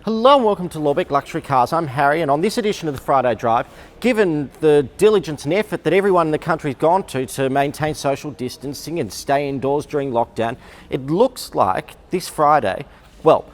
Hello and welcome to Lorbek Luxury Cars. I'm Harry, and on this edition of the Friday Drive, given the diligence and effort that everyone in the country's gone to maintain social distancing and stay indoors during lockdown, it looks like this Friday, well,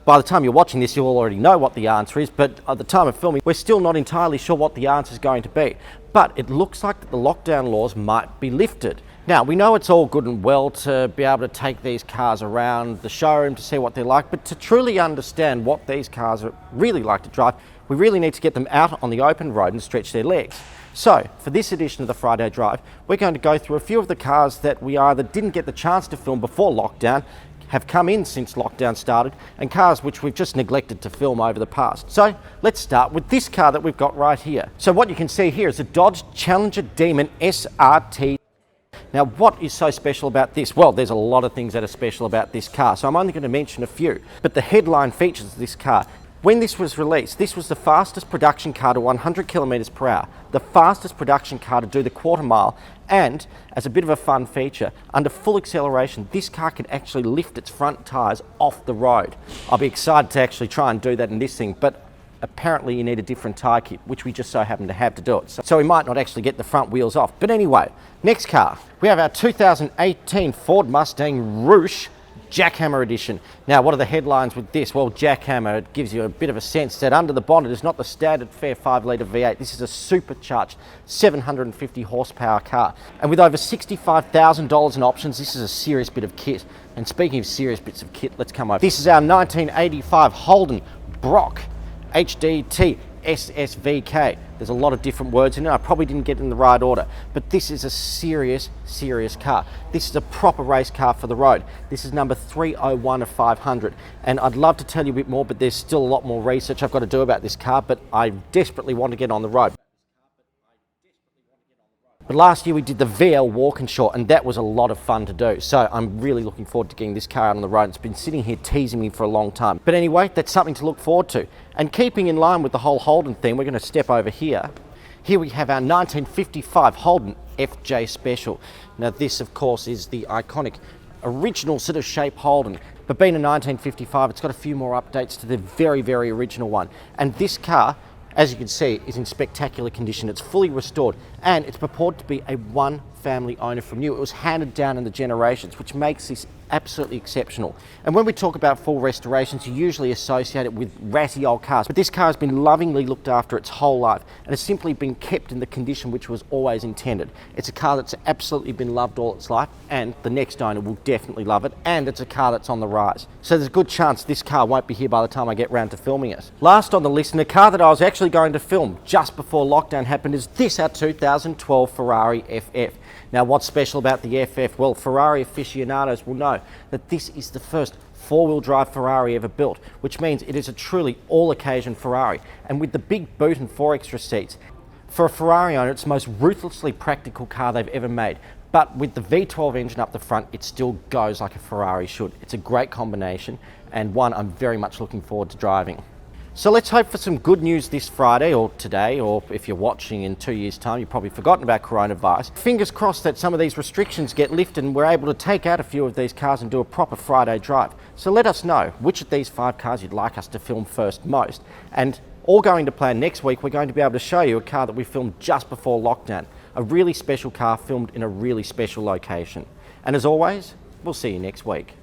by the time you're watching this, you'll already know what the answer is, but at the time of filming, we're still not entirely sure what the answer is going to be. But it looks like that the lockdown laws might be lifted. Now, we know it's all good and well to be able to take these cars around the showroom to see what they're like, but to truly understand what these cars really like to drive, we really need to get them out on the open road and stretch their legs. So, for this edition of the Friday Drive, we're going to go through a few of the cars that we either didn't get the chance to film before lockdown, have come in since lockdown started, and cars which we've just neglected to film over the past. So let's start with this car that we've got right here. So what you can see here is a Dodge Challenger Demon SRT. Now, what is so special about this? Well, there's a lot of things that are special about this car, so I'm only going to mention a few. But the headline features of this car, when this was released, this was the fastest production car to 100 kilometers per hour, the fastest production car to do the quarter mile, and as a bit of a fun feature, under full acceleration, this car can actually lift its front tyres off the road. I'll be excited to actually try and do that in this thing, but apparently you need a different tyre kit, which we just so happen to have to do it. So we might not actually get the front wheels off. But anyway, next car, we have our 2018 Ford Mustang Rouge Jackhammer Edition. Now, what are the headlines with this? Well, Jackhammer, it gives you a bit of a sense that under the bonnet is not the standard fair 5-litre V8. This is a supercharged 750 horsepower car. And with over $65,000 in options, this is a serious bit of kit. And speaking of serious bits of kit, let's come over. This is our 1985 Holden HDT SSVK. There's a lot of different words in it. I probably didn't get it in the right order, but this is a serious car. This is a proper race car for the road. This is number 301 of 500, and I'd love to tell you a bit more, but there's still a lot more research I've got to do about this car, but I desperately want to get on the road. But last year we did the VL Walkinshaw, and that was a lot of fun to do. So I'm really looking forward to getting this car out on the road. It's been sitting here teasing me for a long time. But anyway, that's something to look forward to. And keeping in line with the whole Holden theme, we're going to step over here. Here we have our 1955 Holden FJ Special. Now this, of course, is the iconic original sort of shape Holden. But being a 1955, it's got a few more updates to the very, very original one. And this car, as you can see, is in spectacular condition. It's fully restored, and it's purported to be a one family owner from new. It was handed down in the generations, which makes this absolutely exceptional. And when we talk about full restorations, you usually associate it with ratty old cars, but this car has been lovingly looked after its whole life and has simply been kept in the condition which was always intended. It's a car that's absolutely been loved all its life, and the next owner will definitely love it, and it's a car that's on the rise. So there's a good chance this car won't be here by the time I get round to filming it. Last on the list, and a car that I was actually going to film just before lockdown happened, is this, our 2012 Ferrari FF. Now, what's special about the FF? Well, Ferrari aficionados will know that this is the first four-wheel drive Ferrari ever built, which means it is a truly all-occasion Ferrari. And with the big boot and 4 extra seats, for a Ferrari owner, it's the most ruthlessly practical car they've ever made. But with the V12 engine up the front, it still goes like a Ferrari should. It's a great combination, and one I'm very much looking forward to driving. So let's hope for some good news this Friday, or today, or if you're watching in 2 years' time, you've probably forgotten about coronavirus. Fingers crossed that some of these restrictions get lifted and we're able to take out a few of these cars and do a proper Friday drive. So let us know which of these 5 cars you'd like us to film first most. And all going to plan, next week we're going to be able to show you a car that we filmed just before lockdown. A really special car filmed in a really special location. And as always, we'll see you next week.